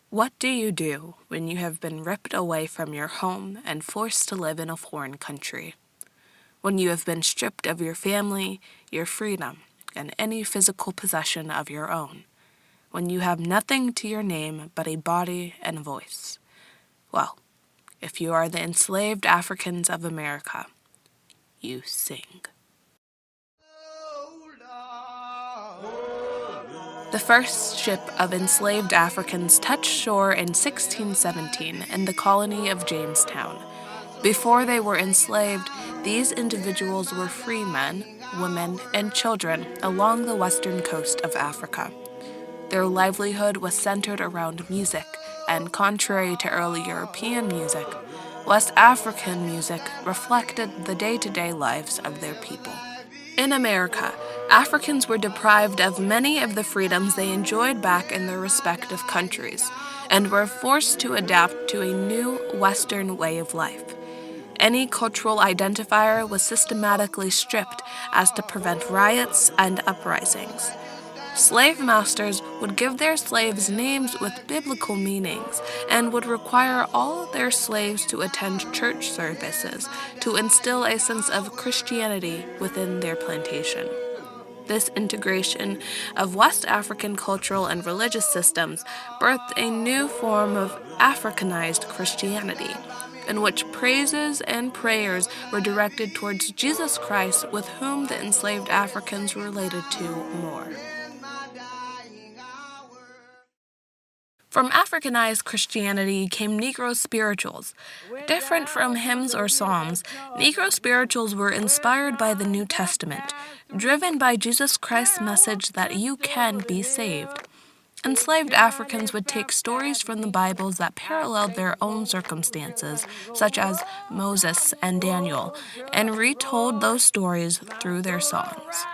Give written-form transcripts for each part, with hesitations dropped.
What do you do when you have been ripped away from your home and forced to live in a foreign country? When you have been stripped of your family, your freedom, and any physical possession of your own? When you have nothing to your name but a body and voice? Well, if you are the enslaved Africans of America, you sing. The first ship of enslaved Africans touched shore in 1617 in the colony of Jamestown. Before they were enslaved, these individuals were free men, women, and children along the western coast of Africa. Their livelihood was centered around music, and contrary to early European music, West African music reflected the day-to-day lives of their people. In America, Africans were deprived of many of the freedoms they enjoyed back in their respective countries, and were forced to adapt to a new Western way of life. Any cultural identifier was systematically stripped as to prevent riots and uprisings. Slave masters would give their slaves names with biblical meanings and would require all their slaves to attend church services to instill a sense of Christianity within their plantation. This integration of West African cultural and religious systems birthed a new form of Africanized Christianity, in which praises and prayers were directed towards Jesus Christ, with whom the enslaved Africans related to more. From Africanized Christianity came Negro spirituals. Different from hymns or psalms, Negro spirituals were inspired by the New Testament, driven by Jesus Christ's message that you can be saved. Enslaved Africans would take stories from the Bibles that paralleled their own circumstances, such as Moses and Daniel, and retold those stories through their songs.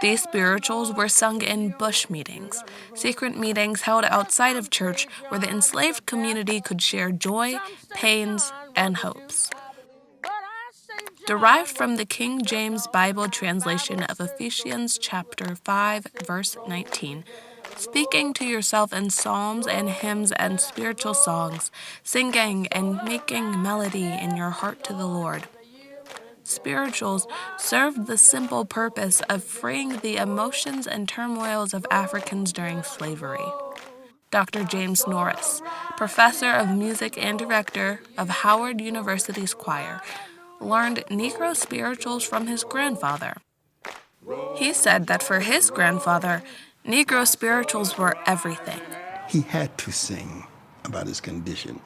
These spirituals were sung in bush meetings, secret meetings held outside of church where the enslaved community could share joy, pains, and hopes. Derived from the King James Bible translation of Ephesians chapter 5, verse 19, speaking to yourself in psalms and hymns and spiritual songs, singing and making melody in your heart to the Lord. Spirituals served the simple purpose of freeing the emotions and turmoils of Africans during slavery. Dr. James Norris, professor of music and director of Howard University's choir, learned Negro spirituals from his grandfather. He said that for his grandfather, Negro spirituals were everything. He had to sing about his condition.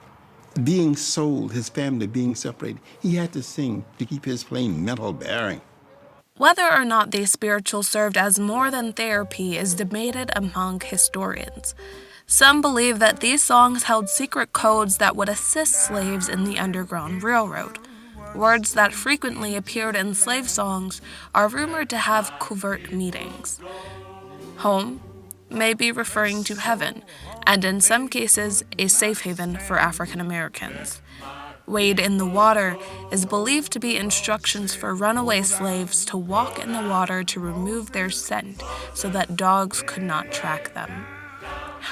Being sold, his family being separated, he had to sing to keep his plain mental bearing. Whether or not these spirituals served as more than therapy is debated among historians. Some believe that these songs held secret codes that would assist slaves in the Underground Railroad. Words that frequently appeared in slave songs are rumored to have covert meanings. Home may be referring to heaven, and in some cases, a safe haven for African Americans. Wade in the water is believed to be instructions for runaway slaves to walk in the water to remove their scent so that dogs could not track them.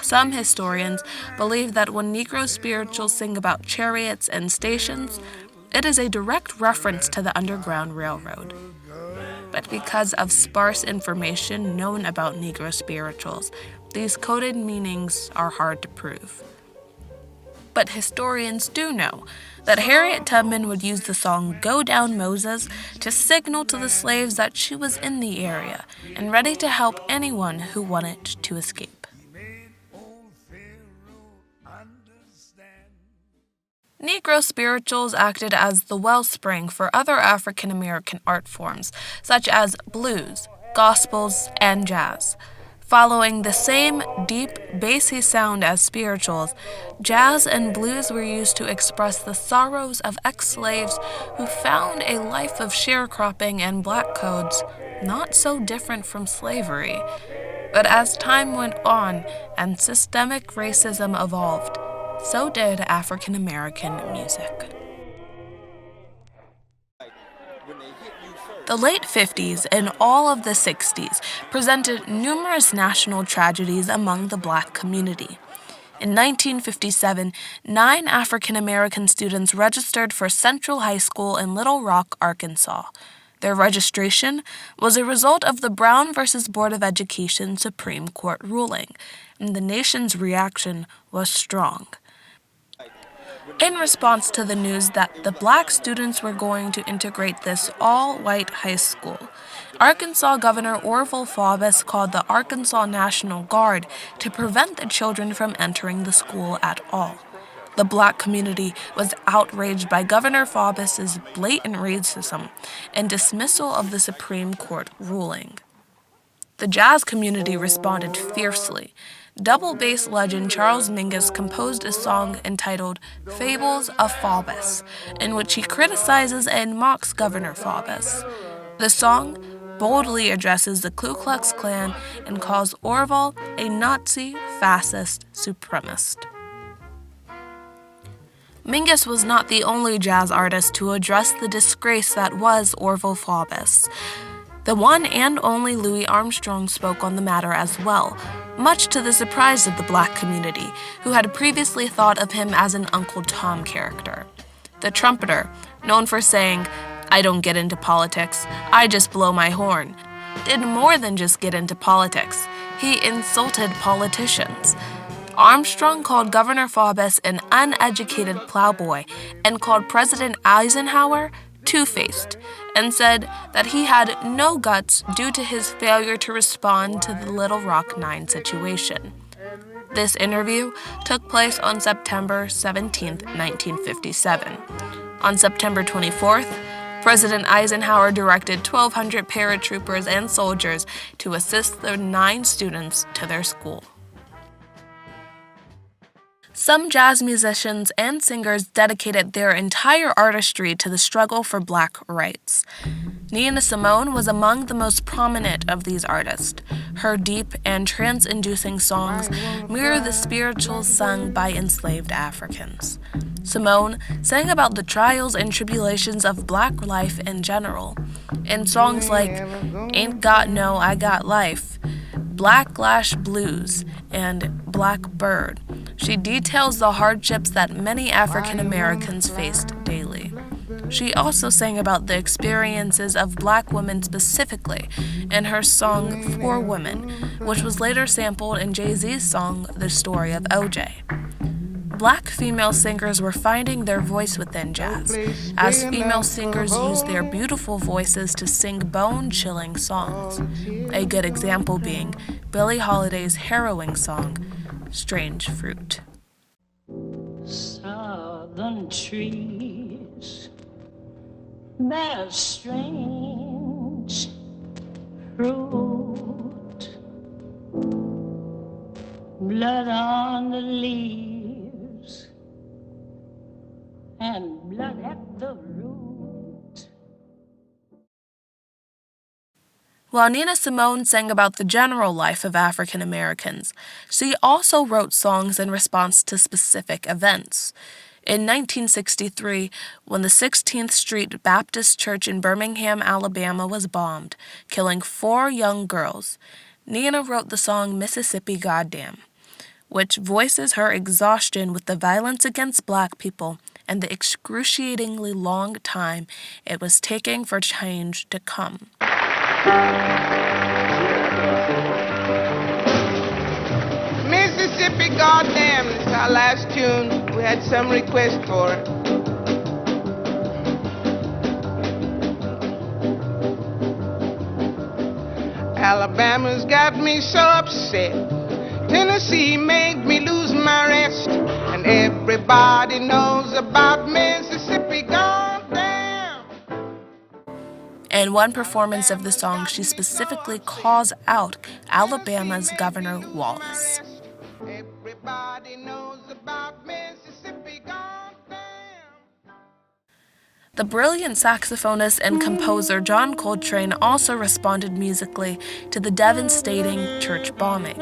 Some historians believe that when Negro spirituals sing about chariots and stations, it is a direct reference to the Underground Railroad. But because of sparse information known about Negro spirituals, these coded meanings are hard to prove. But historians do know that Harriet Tubman would use the song Go Down Moses to signal to the slaves that she was in the area and ready to help anyone who wanted to escape. Negro spirituals acted as the wellspring for other African American art forms, such as blues, gospels, and jazz. Following the same deep, bassy sound as spirituals, jazz and blues were used to express the sorrows of ex-slaves who found a life of sharecropping and black codes not so different from slavery. But as time went on and systemic racism evolved, so did African American music. The late 50s and all of the 60s presented numerous national tragedies among the black community. In 1957, 9 African American students registered for Central High School in Little Rock, Arkansas. Their registration was a result of the Brown v. Board of Education Supreme Court ruling, and the nation's reaction was strong. In response to the news that the black students were going to integrate this all-white high school, Arkansas Governor Orville Faubus called the Arkansas National Guard to prevent the children from entering the school at all. The black community was outraged by Governor Faubus's blatant racism and dismissal of the Supreme Court ruling. The jazz community responded fiercely. Double bass legend Charles Mingus composed a song entitled Fables of Faubus, in which he criticizes and mocks Governor Faubus. The song boldly addresses the Ku Klux Klan and calls Orville a Nazi, fascist supremacist. Mingus was not the only jazz artist to address the disgrace that was Orville Faubus. The one and only Louis Armstrong spoke on the matter as well, much to the surprise of the black community, who had previously thought of him as an Uncle Tom character. The trumpeter, known for saying, "I don't get into politics, I just blow my horn," did more than just get into politics. He insulted politicians. Armstrong called Governor Faubus an uneducated plowboy and called President Eisenhower two-faced, and said that he had no guts due to his failure to respond to the Little Rock 9 situation. This interview took place on September 17, 1957. On September 24th, President Eisenhower directed 1,200 paratroopers and soldiers to assist the 9 students to their school. Some jazz musicians and singers dedicated their entire artistry to the struggle for black rights. Nina Simone was among the most prominent of these artists. Her deep and trance-inducing songs mirror the spirituals sung by enslaved Africans. Simone sang about the trials and tribulations of black life in general. In songs like Ain't Got No, I Got Life, Black Lash Blues, and Black Bird, she details the hardships that many African Americans faced daily. She also sang about the experiences of black women specifically in her song For Women, which was later sampled in Jay-Z's song The Story of O.J. Black female singers were finding their voice within jazz, as female singers used their beautiful voices to sing bone-chilling songs, a good example being Billie Holiday's harrowing song, Strange Fruit. Southern trees bear strange fruit, blood on the leaves and blood at the root. While Nina Simone sang about the general life of African Americans, she also wrote songs in response to specific events. In 1963, when the 16th Street Baptist Church in Birmingham, Alabama was bombed, killing 4 young girls, Nina wrote the song Mississippi Goddamn, which voices her exhaustion with the violence against black people and the excruciatingly long time it was taking for change to come. Mississippi Goddamn is our last tune. We had some request for it. Alabama's got me so upset. Tennessee made me lose my rest. And everybody knows about Mississippi Goddamn. In one performance of the song, she specifically calls out Alabama's Governor Wallace. Everybody knows about Mississippi Goddamn. The brilliant saxophonist and composer John Coltrane also responded musically to the devastating church bombing.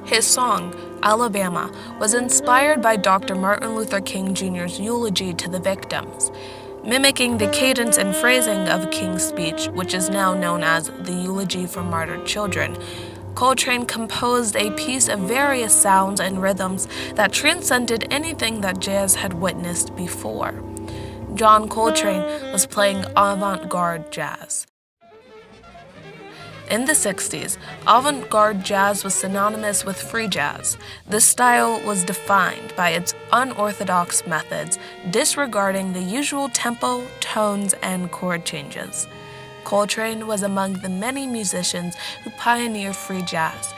His song, Alabama, was inspired by Dr. Martin Luther King Jr.'s eulogy to the victims, mimicking the cadence and phrasing of King's speech, which is now known as the Eulogy for Martyred Children. Coltrane composed a piece of various sounds and rhythms that transcended anything that jazz had witnessed before. John Coltrane was playing avant-garde jazz. In the 60s, avant-garde jazz was synonymous with free jazz. This style was defined by its unorthodox methods, disregarding the usual tempo, tones, and chord changes. Coltrane was among the many musicians who pioneered free jazz.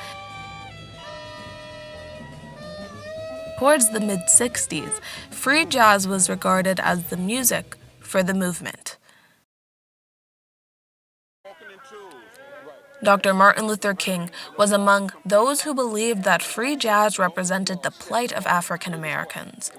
Towards the mid-60s, free jazz was regarded as the music for the movement. Dr. Martin Luther King was among those who believed that free jazz represented the plight of African Americans.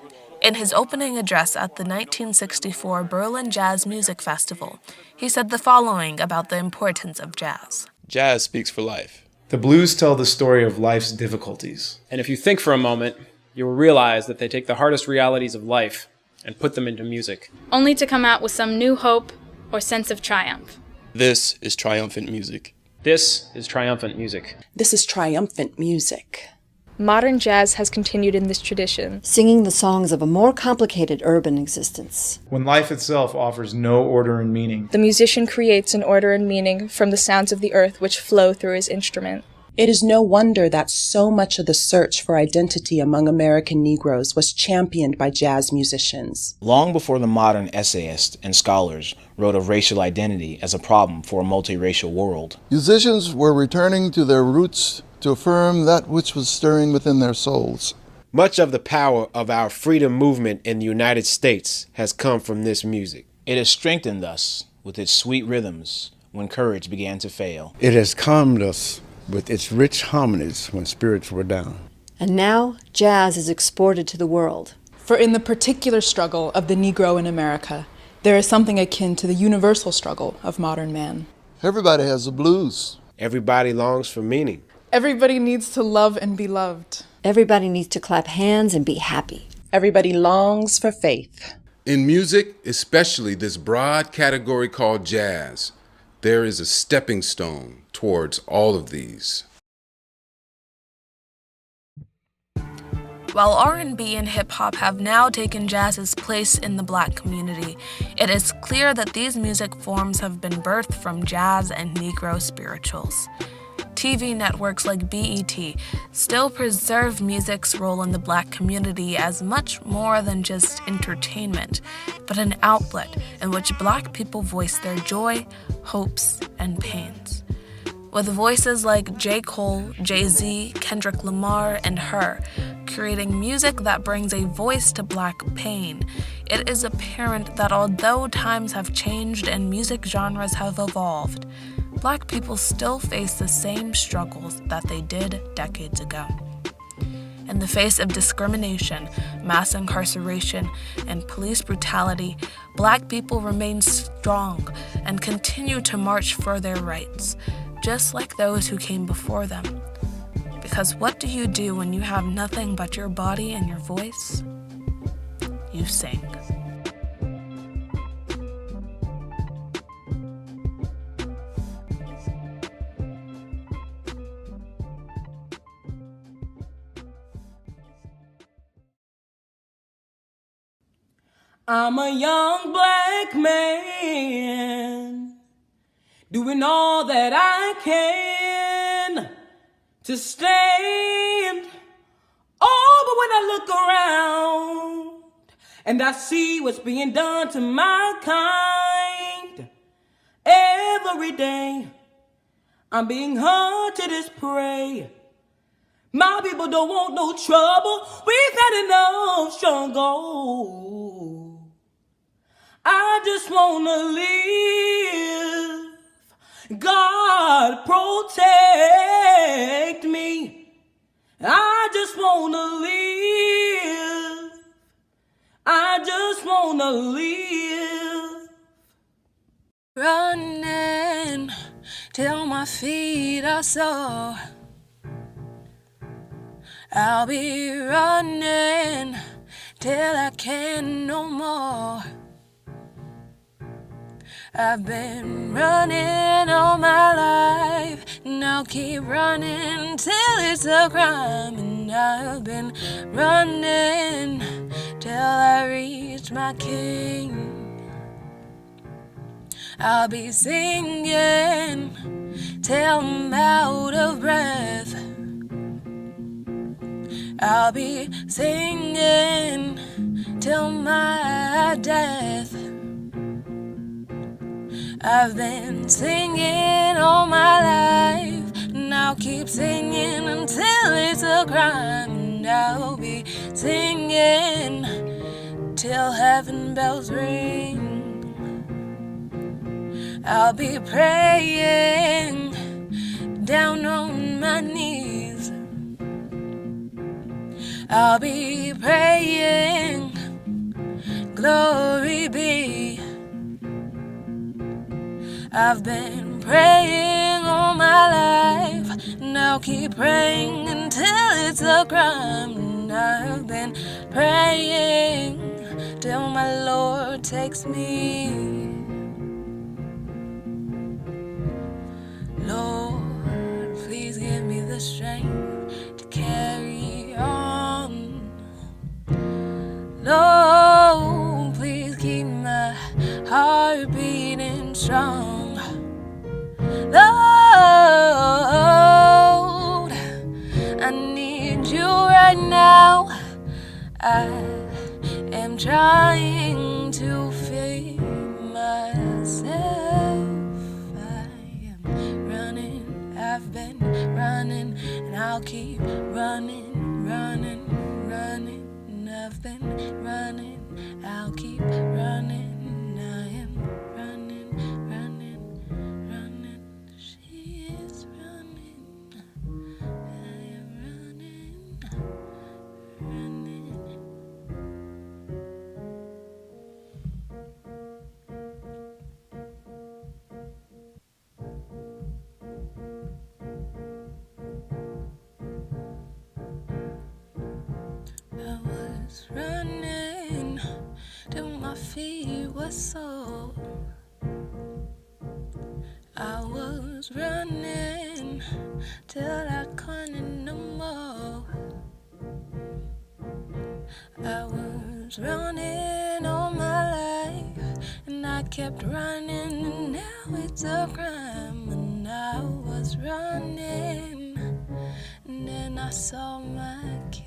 In his opening address at the 1964 Berlin Jazz Music Festival, he said the following about the importance of jazz. Jazz speaks for life. The blues tell the story of life's difficulties. And if you think for a moment, you will realize that they take the hardest realities of life and put them into music, only to come out with some new hope or sense of triumph. This is triumphant music. This is triumphant music. This is triumphant music. Modern jazz has continued in this tradition, singing the songs of a more complicated urban existence. When life itself offers no order and meaning, the musician creates an order and meaning from the sounds of the earth which flow through his instrument. It is no wonder that so much of the search for identity among American Negroes was championed by jazz musicians. Long before the modern essayists and scholars wrote of racial identity as a problem for a multiracial world, musicians were returning to their roots to affirm that which was stirring within their souls. Much of the power of our freedom movement in the United States has come from this music. It has strengthened us with its sweet rhythms when courage began to fail. It has calmed us with its rich harmonies when spirits were down. And now, jazz is exported to the world. For in the particular struggle of the Negro in America, there is something akin to the universal struggle of modern man. Everybody has the blues. Everybody longs for meaning. Everybody needs to love and be loved. Everybody needs to clap hands and be happy. Everybody longs for faith. In music, especially this broad category called jazz, there is a stepping stone towards all of these. While R&B and hip-hop have now taken jazz's place in the Black community, it is clear that these music forms have been birthed from jazz and Negro spirituals. TV networks like BET still preserve music's role in the Black community as much more than just entertainment, but an outlet in which Black people voice their joy, hopes, and pains. With voices like J. Cole, Jay-Z, Kendrick Lamar, and Her creating music that brings a voice to Black pain, it is apparent that although times have changed and music genres have evolved, Black people still face the same struggles that they did decades ago. In the face of discrimination, mass incarceration, and police brutality, Black people remain strong and continue to march for their rights, just like those who came before them. Because what do you do when you have nothing but your body and your voice? You sing. I'm a young Black man doing all that I can to stand. Oh, but when I look around and I see what's being done to my kind, every day I'm being hunted as prey. My people don't want no trouble. We've had enough struggle. I just wanna live. God protect me. I just wanna live. I just wanna live. Running till my feet are sore. I'll be running till I can no more. I've been running all my life, and I'll keep running till it's a crime. And I've been running till I reach my king. I'll be singing till I'm out of breath. I'll be singing till my death. I've been singing all my life, and I'll keep singing until it's a crime. And I'll be singing till heaven bells ring. I'll be praying down on my knees. I'll be praying, glory be. I've been praying all my life, and I'll keep praying until it's a crime. And I've been praying till my Lord takes me. Lord, please give me the strength to carry on. Lord, please keep my heart beating strong. Lord, I need you right now. I am trying to feed myself. I've been running, and I'll keep running, running, running. And I've been running, I'll keep running. I am running, running, running. She is running. I am running, running. I was running till my feet were sore. I was running till I couldn't no more. I was running all my life, and I kept running, and now it's a crime. And I was running, and then I saw my kid.